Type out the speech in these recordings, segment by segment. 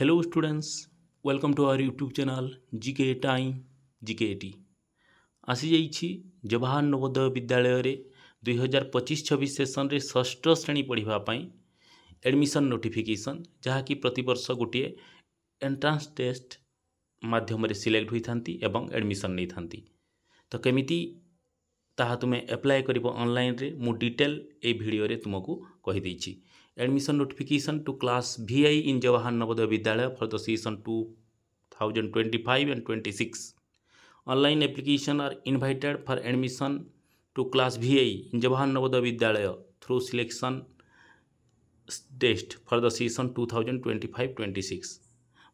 Hello students, welcome to our YouTube channel GK Time GKT। आसी जाइछि जवाहर नवोदय विद्यालय रे 2025-26 सेशन रे षष्ठ श्रेणी पढ़िबा पई एडमिशन नोटिफिकेशन जहाँकि प्रतिवर्ष गोटे एंट्रांस टेस्ट माध्यम रे सिलेक्ट होई थांती एवं एडमिशन नहीं थांती। तो केमिति ताहा तुमे अप्लाई करिवो ऑनलाइन रे मु डिटेल ए वीडियो रे तुमको कहि दैछि। Admission notification to class VI in Jawahar Navodaya Vidyalaya for the season 2025 and 26. Online application are invited for admission to class VI in Jawahar Navodaya Vidyalaya through selection test for the season 2025-26.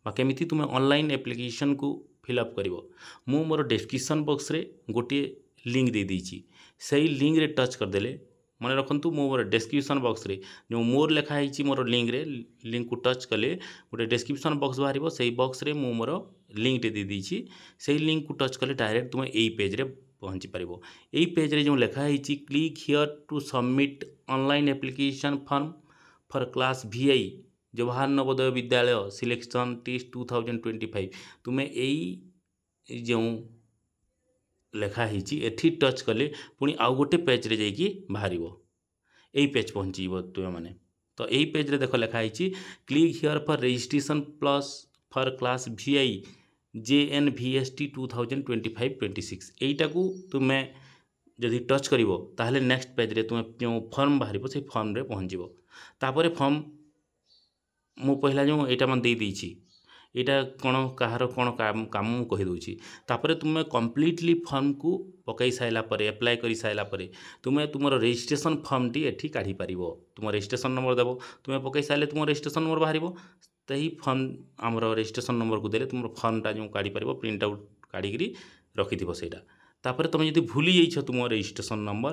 केमिति तुम online application को fill up करिवो मु मोर description box रे गोटे link दे दीची सही link रे touch कर देले मन रखंतु मोर डिस्क्रिप्शन बॉक्स रे जो मोर लिखा है मोर लिंक को टच कले गोटे डिस्क्रिप्शन बॉक्स बाहर से बॉक्स रे मु मोर लिंक दे दीची से लिंक को टच कले डायरेक्ट तुम यही पेज रे पहुँची पार। यही पेज रे जो लिखा है click here to submit online application form for class VI Jawahar Navodaya Vidyalaya selection test 2025 तुम्हें यही जो लिखा एठी टच कले पुणी आउ गोटे पेज रे जाइकी बाहर यही पेज पहुँची तुम्हें मैंने। तो यही पेज रे देख लिखा click here for registration plus for class VI JNVST 2025-26 यहीटा को तुम्हें जदि टच करिवो ताहले नेक्स्ट पेज रे तुम्हें जो फॉर्म बाहर से फॉर्म रे पहुँचो। तापर फॉर्म मु पहला जो यहाँ मैं देदेछि यहाँ कौन कहार कौन काम कही दूची तापर तुम्हें कम्प्लीटली फॉर्म को पकई साइला परे अप्लाई कर साइला परे तुम्हें तुम रजिस्ट्रेशन फॉर्म टी एठी काढ़ी पारिबो। तुम रजिस्ट्रेशन नंबर देव तुम्हें पकई साइले तुम रजिस्ट्रेशन नंबर बाहर तो ही फॉर्म आमर रजिस्ट्रेशन नंबर को देले तुम फॉर्मटा जो काढ़ी पारिबो प्रिंट आउट काढ़ी रखिथिबो सेटा। तापर तुम यदि भूली जाइछ तुम registration number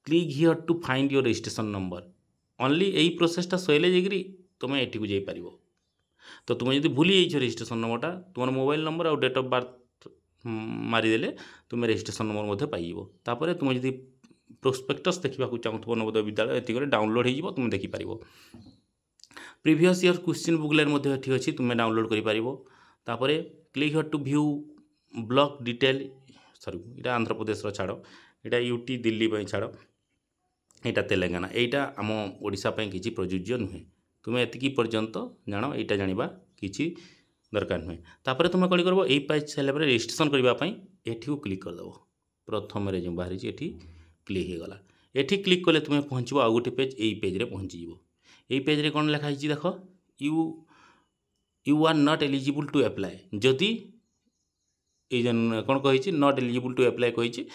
click here to find your registration number only यही प्रोसेसटा सैले जाइकरी तुम एटी को जाई पारिबो। तो तुम यदि भूली जाइछ रजिस्ट्रेशन नंबरटा तुम मोबाइल नंबर और डेट ऑफ बर्थ मारिदेले तुम रजिस्ट्रेशन नंबर मध्य पाइबो। तापर तुम यदि प्रोस्पेक्टस देखा चाहूब नवोदय विद्यालय एतिक डाउनलोड हो तुम देखिपार। प्रीवियस ईयर क्वेश्चन बुकलेट मध्य एठी अछि तुम डाउनलोड करि पारिबो। तापर click here to view block detail sorry इटा आंध्र प्रदेश रो छाड़ इटा यूटी दिल्ली पई छाड़ यहाँ तेलंगाना यहाँ आम ओडिशा पई किछि प्रযোज्य नुहे तुम्हें एतिकी पर्यंत जान यहाँ जाना किसी दरकार नुहे। तापर तुम कौन कर यही पेज सारे रजिस्ट्रेशन करने एठी को क्लिक करदेव प्रथम जो बाहरी एठी क्लिक हो गला एठी क्लिक कले तुम्हें पहुँचो आउ गोटे पेज यही पेज रे पहुँची यही पेज रे कौन लिखाई देख you are not eligible to apply जदि ये कौन कही नॉट एलिजिबल टू अप्लाई कही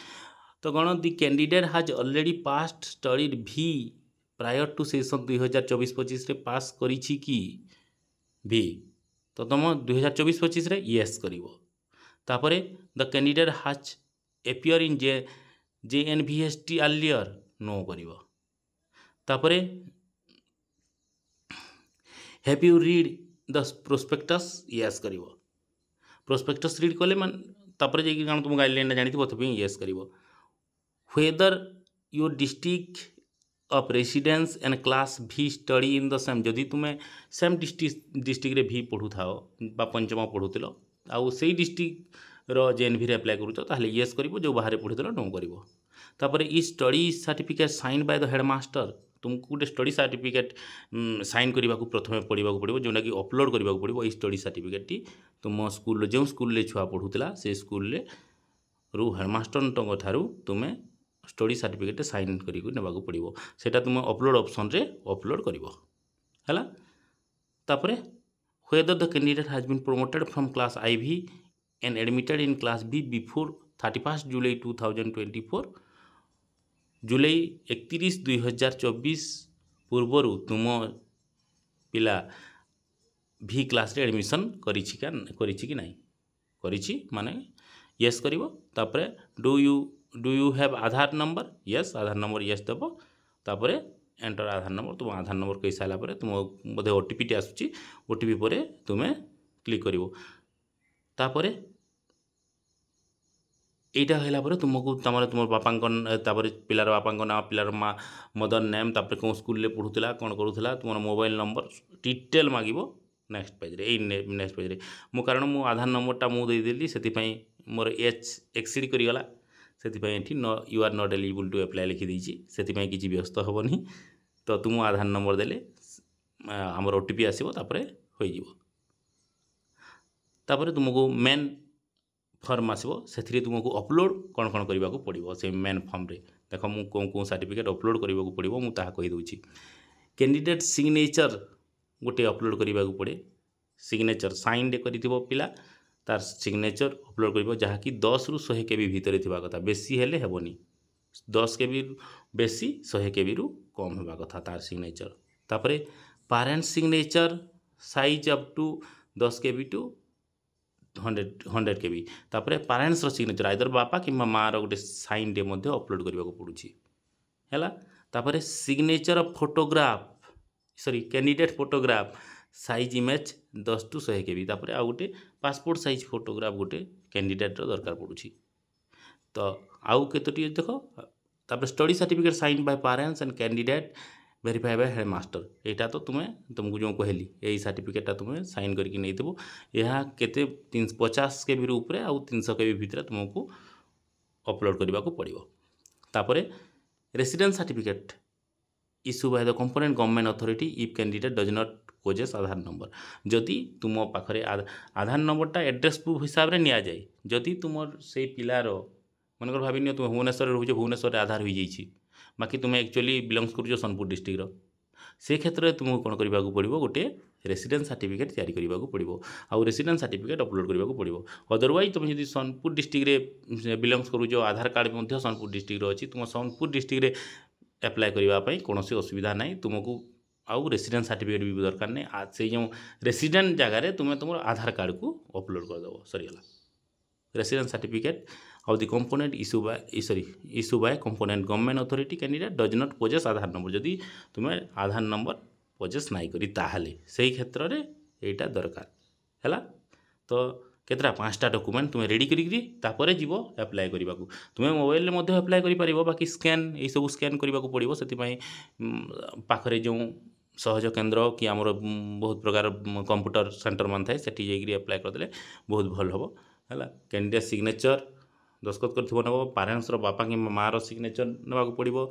तो कौन दि कैंडिडेट हाज ऑलरेडी पास्ट स्टडीड भी प्रायर टू सेशन 2024-25 रे पास करी कि भी तो तुम 2024-25 रे येस करिवो। तापरे the candidate has appear in JNVST earlier no करिवो। तापरे have you read the prospectus yes करिवो। प्रोस्पेक्टस रीड कले मान तापरे जे कारण तुम गाइडलाइन जानिथिबो तबे येस करिवो। Whether your district of residence and class भी स्टडी इन द सेम जदि तुम्हें सेम डिस्ट्रिक्ट रे भी पढ़ू था पंचम पढ़ुल आउ से डिस्ट्रिक्ट रो JNV रे अप्लाई करूँ ताहले येस करिवो जो बाहर पढ़ुल नो करिवो। तापर ई study certificate sign by the headmaster तुमको गोटे स्टडी सर्टिफिकेट साइन करने को प्रथम पढ़ा पड़ो जोटा कि अपलोड करने को पड़ो। स्टडी सर्टिफिकेट टी तुम स्कूल जो स्कूल छुआ पढ़ुला से स्कूल रू हेडमास्टर ठारू तुम्हें स्टडी सर्टिफिकेट साइन करके नेबाक पड़ो सेटा तुम अपलोड ऑप्शन रे अपलोड करिवो हैला। तापरे whether the candidate has been promoted from class IV and admitted in class B before 31 July 2024 July 31 2024 पूर्वर तुम पिला भी क्लास रे एडमिशन करिछि कि नहीं करिछि माने यस करिवो। तापरे do you have Aadhaar number yes Aadhaar number yes देव। तापर एंटर आधार नंबर तुम आधार नंबर कही सारापर तुम बोधे OTP टी आसूची OTP पर तुम्हें क्लिक करिवो। तापर यहाँ है तुमको तुम बापा पिलार बापा ना पिलार माँ मदर नेम तापर कौन स्कूल पढ़ुला कौन करूला तुम मोबाइल नंबर डिटेल मांगो नेक्स्ट पेज रे नेक्स्ट पेज रे मु कारण मु आधार नंबरटा मु देदेली से मोर एज एक्सीड करीगला से you are not eligible to apply लिखी देछि से किसी व्यस्त हेनी तो तुम आधार नंबर देले आमर ओटीपी आसो तापर हो तुमको मेन फॉर्म आसो से तुमको अपलोड कौन कौन करने को पड़ो से मेन फॉर्म रे देख मु कौन सर्टिफिकेट अपलोड करने को पड़ो मुझे कहीदे कैंडिडेट सिग्नेचर गोटे अपलोड करने को पड़े सिग्नेचर साइन रे कर पिला तार सिग्नेचर अपलोड कर जहाँकि 10 ରୁ 100 KB भितर थिबा कथा बेसी हेले हेबनी 10 KB बेसी 100 KB रु कम हेबा कथा तार सिग्नेचर तापरे parent signature size up to 10 KB to 100 KB तापरे पेरेंट्स रो सिग्नेचर आइदर बापा कि माँ रो गोटे साइन रे मध्ये अपलोड करबा को पड़ुची हैला तापरे signature of photograph sorry candidate photograph size image 10 to 100 KB तापरे आ गोटे पासपोर्ट साइज फोटोग्राफ गोटे कैंडिडेट रो दरकार पड़ुची तो आउ केतोटी देखो तापरे study certificate sign by parents and candidate verify by headmaster एटा तो तुमको जो कहली यही सर्टिफिकेटा तुम्हें साइन करके नहीं देबो यह केते 50 KB ऊपर आउ 300 KB भितर तुमको अपलोड करने को पड़ो तापरे residence certificate issue by the component government authority if candidate does not possess Aadhaar number जदि तुम पाखरे आधार नंबरटा एड्रेस प्रूफ हिसाब से नि जाए जदि तुम से पिलार मनकर भाव नि तुम भुवनेश्वर रोच भुवनेश्वर आधार हो जाइए बाकी तुम एक्चुअली बिलंग्स कर सोनपुर डिस्ट्रिक्टर से क्षेत्र में तुमको कौन करने को पड़ो गोटे रेसिडेंस सर्टिफिकेट तैयारी करने को पड़ो आउ रेसिडेंस सर्टिफिकेट अपलोड करने को पड़ो अदरवाइज तुम जब सोनपुर डिस्ट्रिक्ट बिलंग्स करूँ आधार कार्ड सोनपुर डिस्ट्रिक्ट अच्छी तुम सोनपुर डिस्ट्रिक्ट एप्लाय करने कौन असुविधा ना तुमको आउ रेसिडेंस सर्टिफिकेट भी दरकार नहीं से जो रेसिडेंट जगार तुम्हें तुम आधार कार्ड को अपलोड करदेव सरीगला residence certificate of the component issue by component government authority candidate does not possess Aadhaar number जदि तुम्हें आधार नंबर पोजेस नाई करी ताहले सही क्षेत्र में यहीटा दरकार है तो केतरा 5टा डॉक्यूमेंट तुम्हें रेडी करी तापर जीव अप्लाई करने को तुम्हें मोबाइल में अप्लाई कर बाकी स्कैन ये सब स्कैन करने को पड़ो से पाखरे जो सहज केन्द्र कि आमर बहुत प्रकार कंप्यूटर सेंटर मान थाए सेठी जाइकरी अप्लाई करदे बहुत भल हम है कैंडिडेट सिग्नेचर दस्खत कर नब पेरेंट्स बापा कि माँ रो सिग्नेचर नाक पड़ो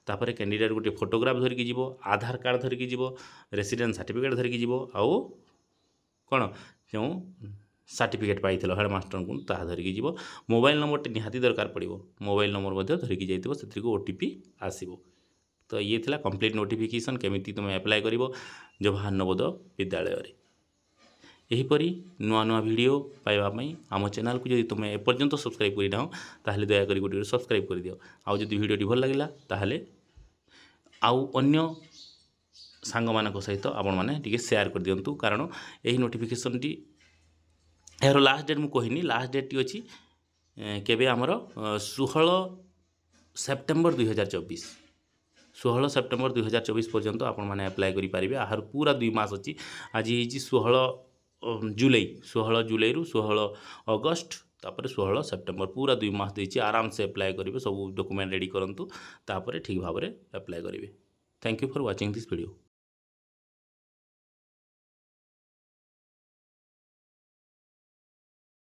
तापर कैंडिडेट गोटे फोटोग्राफ धरिकी जीव आधार कार्ड धरिकी जीव रेसिडेंस सर्टिफिकेट धरिकी जीव आउ कौन जो सर्टिफिकेट पाई हेडमास्टर को ताहा धरिकी जीव मोबाइल नंबर निहाती दरकार पड़ो मोबाइल नंबर धरिकी जाइए से ओटीपी आसो तो ये थिला कंप्लीट नोटिफिकेशन केमिति तुम अप्लाई करिवो जवाहर नवोदय विद्यालय रे यहीपरी नुआ नुआ वीडियो पाइबापी आम चैनल को जब तुम एपर्यंत सब्सक्राइब करना ताहले दयाकोरी गोटे सब्सक्राइब कर दियो आउ जदि वीडियो भल लगिला ताहले आउ अन्य सांग मानक सहित आपण माने टिके शेयर कर दियंतु कारण यही नोटिफिकेशन टी यार लास्ट डेट मु कहनी लास्ट डेट टी अछि केबे हमर 16 सेप्टेम्बर 2024 16 सेप्टेम्बर 2024 पर्यंत आपण माने अप्लाई करि पारिबे आहार पूरा 2 मास अछि आज हिची 16 जुलाई रु 16 अगस्त तापर 16 सेप्टेम्बर पूरा 2 मास देछि आराम से अप्लाई करिवे सब डॉक्यूमेंट रेडी करंतु तापर ठीक भाव रे अप्लाई करिवे thank you for watching this video.